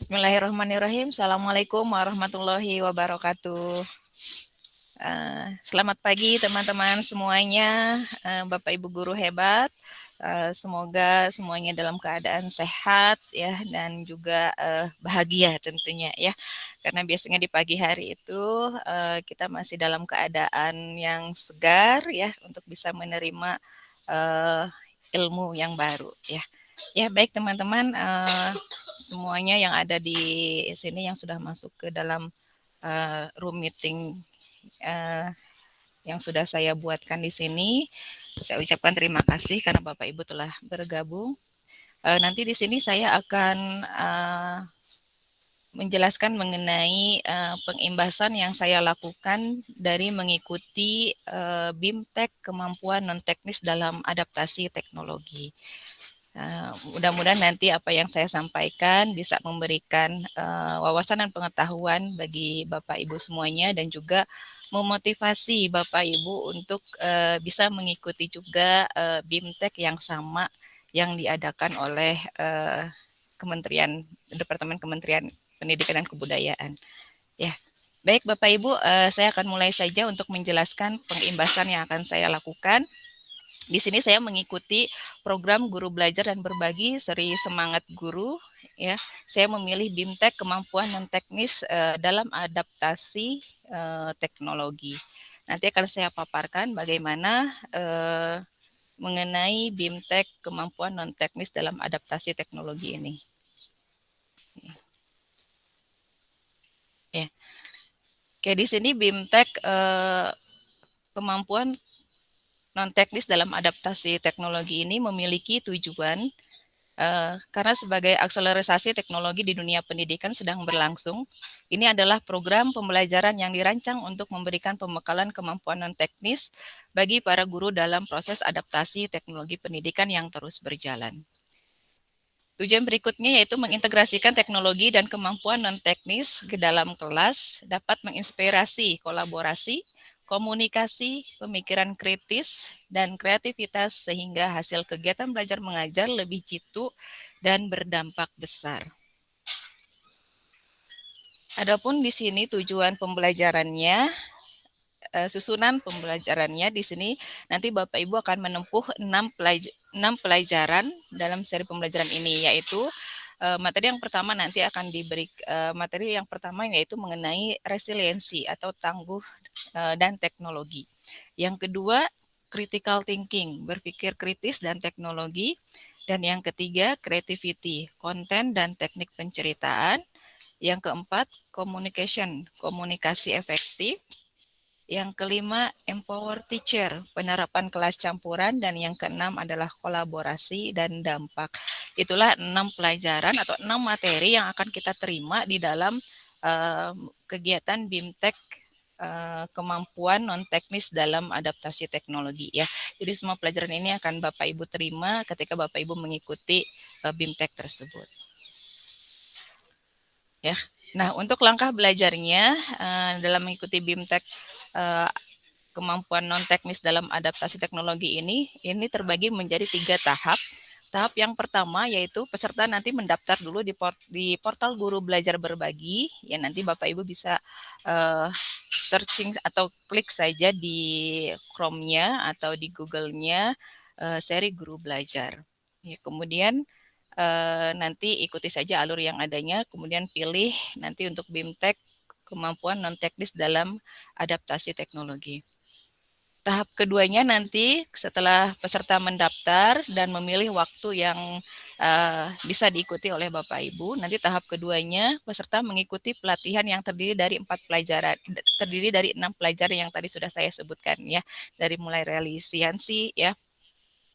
Bismillahirrahmanirrahim. Assalamualaikum warahmatullahi wabarakatuh. Selamat pagi teman-teman semuanya, Bapak Ibu guru hebat. Semoga semuanya dalam keadaan sehat ya dan juga bahagia tentunya ya. Karena biasanya di pagi hari itu kita masih dalam keadaan yang segar ya untuk bisa menerima ilmu yang baru ya. Ya baik teman-teman, semuanya yang ada di sini yang sudah masuk ke dalam room meeting yang sudah saya buatkan di sini. Saya ucapkan terima kasih karena Bapak Ibu telah bergabung. Nanti di sini saya akan menjelaskan mengenai pengimbasan yang saya lakukan dari mengikuti BIMTEK kemampuan non teknis dalam adaptasi teknologi. Mudah-mudahan nanti apa yang saya sampaikan bisa memberikan wawasan dan pengetahuan bagi Bapak Ibu semuanya dan juga memotivasi Bapak Ibu untuk bisa mengikuti juga BIMTEK yang sama yang diadakan oleh Departemen Kementerian Pendidikan dan Kebudayaan. Ya, baik Bapak Ibu, saya akan mulai saja untuk menjelaskan pengimbasan yang akan saya lakukan. Di sini saya mengikuti program Guru Belajar dan Berbagi seri Semangat Guru ya. Saya memilih BIMTEK kemampuan non teknis dalam adaptasi teknologi. Nanti akan saya paparkan bagaimana mengenai BIMTEK kemampuan non teknis dalam adaptasi teknologi ini. Ya. Oke, di sini BIMTEK kemampuan non teknis dalam adaptasi teknologi ini memiliki tujuan karena sebagai akselerasi teknologi di dunia pendidikan sedang berlangsung, ini adalah program pembelajaran yang dirancang untuk memberikan pembekalan kemampuan non teknis bagi para guru dalam proses adaptasi teknologi pendidikan yang terus berjalan. Tujuan berikutnya yaitu mengintegrasikan teknologi dan kemampuan non teknis ke dalam kelas, dapat menginspirasi kolaborasi, komunikasi, pemikiran kritis, dan kreativitas sehingga hasil kegiatan belajar mengajar lebih jitu dan berdampak besar. Adapun di sini tujuan pembelajarannya, susunan pembelajarannya di sini nanti Bapak Ibu akan menempuh 6 pelajaran dalam seri pembelajaran ini, yaitu materi yang pertama nanti akan diberi materi yang pertama yaitu mengenai resiliensi atau tangguh dan teknologi. Yang kedua, critical thinking, berpikir kritis dan teknologi. Dan yang ketiga, creativity, konten dan teknik penceritaan. Yang keempat, communication, komunikasi efektif. Yang kelima, empower teacher, penerapan kelas campuran. Dan yang keenam adalah kolaborasi dan dampak. Itulah 6 pelajaran atau 6 materi yang akan kita terima di dalam kegiatan BIMTEK kemampuan non teknis dalam adaptasi teknologi ya. Jadi semua pelajaran ini akan Bapak Ibu terima ketika Bapak Ibu mengikuti BIMTEK tersebut. Ya. Nah, untuk langkah belajarnya dalam mengikuti BIMTEK kemampuan non teknis dalam adaptasi teknologi ini terbagi menjadi 3 tahap. Tahap yang pertama yaitu peserta nanti mendaftar dulu di portal Guru Belajar Berbagi. Ya nanti Bapak Ibu bisa searching atau klik saja di Chrome-nya atau di Google-nya seri Guru Belajar. Ya, kemudian nanti ikuti saja alur yang adanya, kemudian pilih nanti untuk BIMTEK kemampuan non teknis dalam adaptasi teknologi. Tahap keduanya nanti setelah peserta mendaftar dan memilih waktu yang bisa diikuti oleh Bapak Ibu, nanti tahap keduanya peserta mengikuti pelatihan yang terdiri dari 6 pelajaran yang tadi sudah saya sebutkan ya, dari mulai resiliensi ya,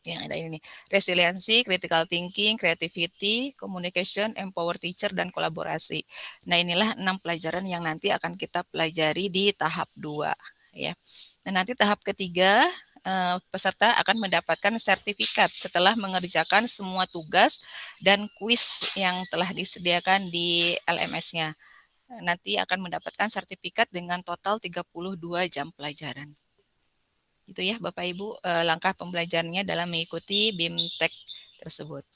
yang ada ini, resiliensi, critical thinking, creativity, communication, empower teacher, dan kolaborasi. Nah inilah 6 pelajaran yang nanti akan kita pelajari di tahap 2 ya. Nah, nanti tahap ketiga, peserta akan mendapatkan sertifikat setelah mengerjakan semua tugas dan kuis yang telah disediakan di LMS-nya. Nanti akan mendapatkan sertifikat dengan total 32 jam pelajaran. Itu ya Bapak Ibu langkah pembelajarannya dalam mengikuti BIMTEK tersebut.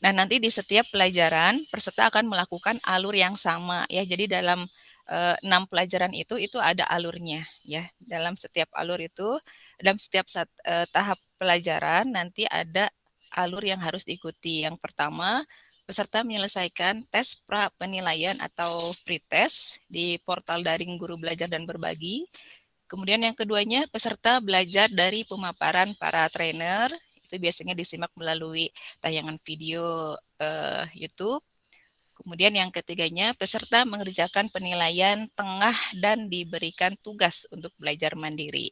Nah, nanti di setiap pelajaran peserta akan melakukan alur yang sama ya. Jadi dalam 6 pelajaran itu ada alurnya ya. Dalam setiap alur itu, dalam setiap tahap pelajaran nanti ada alur yang harus diikuti. Yang pertama, peserta menyelesaikan tes pra penilaian atau pretest di portal daring Guru Belajar dan Berbagi. Kemudian yang keduanya, peserta belajar dari pemaparan para trainer. Itu biasanya disimak melalui tayangan video YouTube. Kemudian yang ketiganya, peserta mengerjakan penilaian tengah dan diberikan tugas untuk belajar mandiri.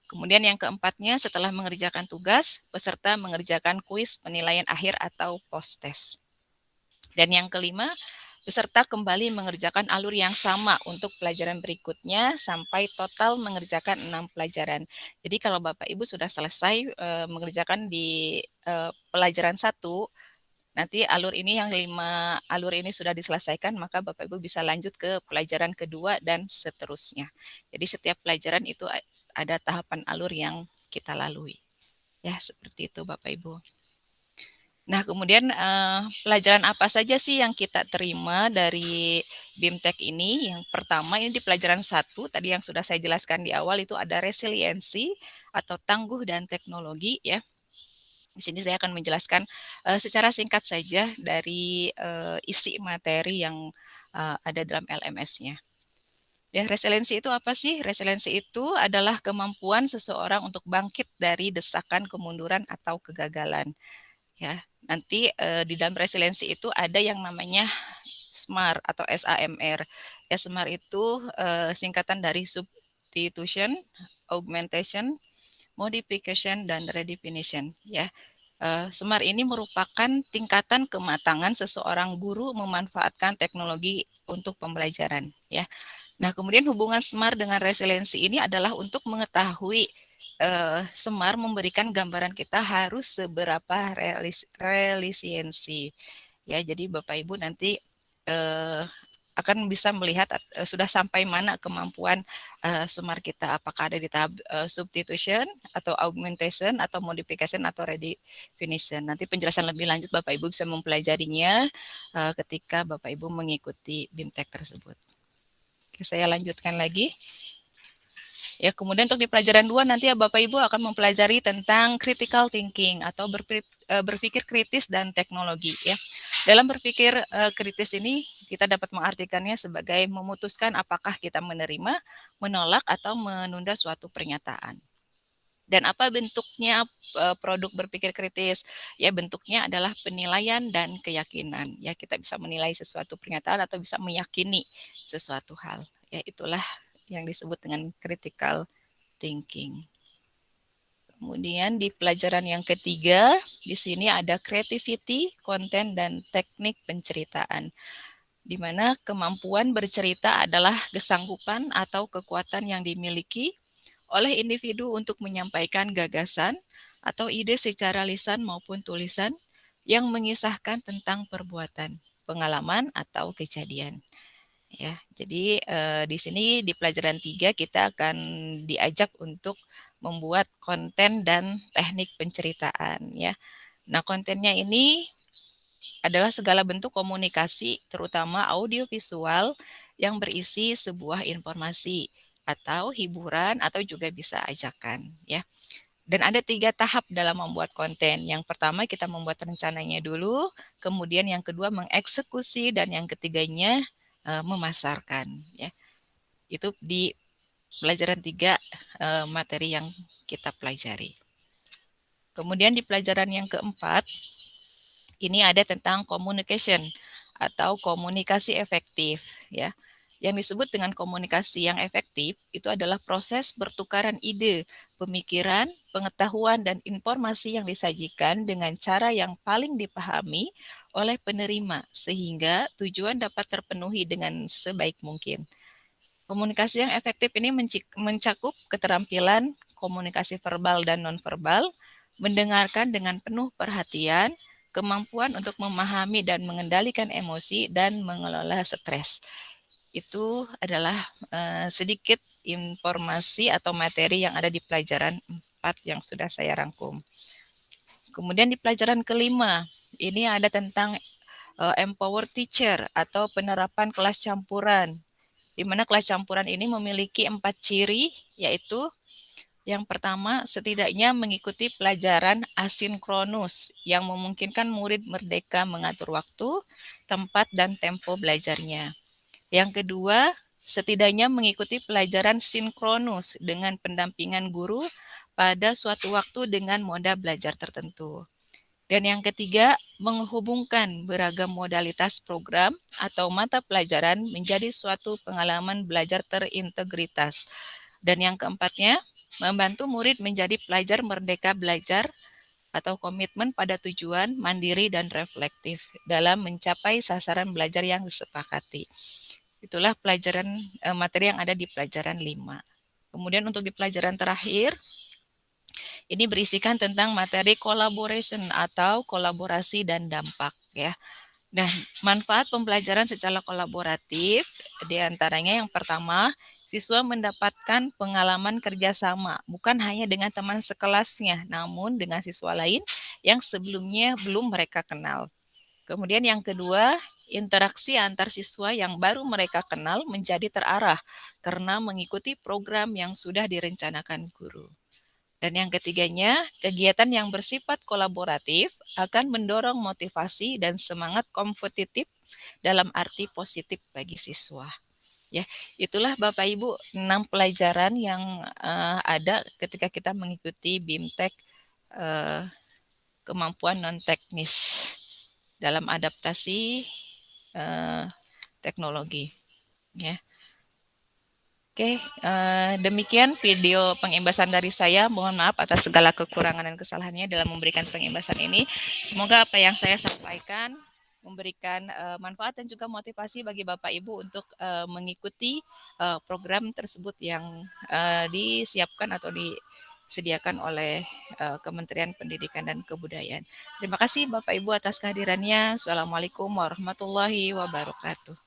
Kemudian yang keempatnya, setelah mengerjakan tugas, peserta mengerjakan kuis penilaian akhir atau post-test. Dan yang kelima, peserta kembali mengerjakan alur yang sama untuk pelajaran berikutnya sampai total mengerjakan 6 pelajaran. Jadi kalau Bapak Ibu sudah selesai mengerjakan di pelajaran 1, nanti alur ini yang 5 alur ini sudah diselesaikan, maka Bapak Ibu bisa lanjut ke pelajaran kedua dan seterusnya. Jadi setiap pelajaran itu ada tahapan alur yang kita lalui. Ya, seperti itu Bapak Ibu. Nah, kemudian pelajaran apa saja sih yang kita terima dari BIMTEK ini? Yang pertama ini di pelajaran 1, tadi yang sudah saya jelaskan di awal itu ada resiliensi atau tangguh dan teknologi ya. Di sini saya akan menjelaskan secara singkat saja dari isi materi yang ada dalam LMS-nya. Ya, resiliensi itu apa sih? Resiliensi itu adalah kemampuan seseorang untuk bangkit dari desakan kemunduran atau kegagalan. Ya, nanti di dalam resiliensi itu ada yang namanya SMART atau SAMR. SMART itu singkatan dari substitution, augmentation, modification, dan redefinition. Ya, SMART ini merupakan tingkatan kematangan seseorang guru memanfaatkan teknologi untuk pembelajaran. Ya, nah kemudian hubungan SMART dengan resiliensi ini adalah untuk mengetahui Semar memberikan gambaran kita harus seberapa resiliensi. Ya, jadi Bapak Ibu nanti akan bisa melihat sudah sampai mana kemampuan Semar kita, apakah ada di tahap substitution atau augmentation atau modification atau redefinition. Nanti penjelasan lebih lanjut Bapak Ibu bisa mempelajarinya ketika Bapak Ibu mengikuti BIMTEK tersebut. Oke, saya lanjutkan lagi. Ya, kemudian untuk di pelajaran 2 nanti ya Bapak Ibu akan mempelajari tentang critical thinking atau berpikir kritis dan teknologi ya. Dalam berpikir kritis ini kita dapat mengartikannya sebagai memutuskan apakah kita menerima, menolak atau menunda suatu pernyataan. Dan apa bentuknya produk berpikir kritis? Ya, bentuknya adalah penilaian dan keyakinan. Ya, kita bisa menilai sesuatu pernyataan atau bisa meyakini sesuatu hal. Ya, itulah yang disebut dengan critical thinking. Kemudian di pelajaran yang ketiga, di sini ada creativity, konten, dan teknik penceritaan. Di mana kemampuan bercerita adalah kesanggupan atau kekuatan yang dimiliki oleh individu untuk menyampaikan gagasan atau ide secara lisan maupun tulisan yang mengisahkan tentang perbuatan, pengalaman, atau kejadian. Ya, jadi di sini di pelajaran 3 kita akan diajak untuk membuat konten dan teknik penceritaan ya. Nah, kontennya ini adalah segala bentuk komunikasi terutama audiovisual yang berisi sebuah informasi atau hiburan atau juga bisa ajakan ya. Dan ada 3 tahap dalam membuat konten. Yang pertama kita membuat rencananya dulu, kemudian yang kedua mengeksekusi dan yang ketiganya memasarkan ya. Itu di pelajaran 3 materi yang kita pelajari. Kemudian di pelajaran yang keempat ini ada tentang communication atau komunikasi efektif ya. Yang disebut dengan komunikasi yang efektif itu adalah proses bertukaran ide, pemikiran, pengetahuan, dan informasi yang disajikan dengan cara yang paling dipahami oleh penerima sehingga tujuan dapat terpenuhi dengan sebaik mungkin. Komunikasi yang efektif ini mencakup keterampilan komunikasi verbal dan nonverbal, mendengarkan dengan penuh perhatian, kemampuan untuk memahami dan mengendalikan emosi, dan mengelola stres. Itu adalah sedikit informasi atau materi yang ada di pelajaran 4 yang sudah saya rangkum. Kemudian di pelajaran kelima, Ini ada tentang empower teacher atau penerapan kelas campuran, di mana kelas campuran ini memiliki 4 ciri, yaitu yang pertama, setidaknya mengikuti pelajaran asinkronus yang memungkinkan murid merdeka mengatur waktu, tempat, dan tempo belajarnya. Yang kedua, setidaknya mengikuti pelajaran sinkronus dengan pendampingan guru pada suatu waktu dengan moda belajar tertentu. Dan yang ketiga, menghubungkan beragam modalitas program atau mata pelajaran menjadi suatu pengalaman belajar terintegritas. Dan yang keempatnya, membantu murid menjadi pelajar merdeka belajar atau komitmen pada tujuan, mandiri, dan reflektif dalam mencapai sasaran belajar yang disepakati. Itulah pelajaran materi yang ada di pelajaran 5. Kemudian untuk di pelajaran terakhir, ini berisikan tentang materi collaboration atau kolaborasi dan dampak ya. Dan manfaat pembelajaran secara kolaboratif diantaranya yang pertama, siswa mendapatkan pengalaman kerjasama bukan hanya dengan teman sekelasnya, namun dengan siswa lain yang sebelumnya belum mereka kenal. Kemudian yang kedua, interaksi antar siswa yang baru mereka kenal menjadi terarah karena mengikuti program yang sudah direncanakan guru. Dan yang ketiganya, kegiatan yang bersifat kolaboratif akan mendorong motivasi dan semangat kompetitif dalam arti positif bagi siswa. Ya, itulah Bapak Ibu 6 pelajaran yang ada ketika kita mengikuti BIMTEK kemampuan non teknis dalam adaptasi teknologi. Ya. Oke, demikian video pengimbasan dari saya. Mohon maaf atas segala kekurangan dan kesalahannya dalam memberikan pengimbasan ini. Semoga apa yang saya sampaikan memberikan manfaat dan juga motivasi bagi Bapak Ibu untuk mengikuti program tersebut yang disiapkan atau disediakan oleh Kementerian Pendidikan dan Kebudayaan. Terima kasih Bapak Ibu atas kehadirannya. Assalamualaikum warahmatullahi wabarakatuh.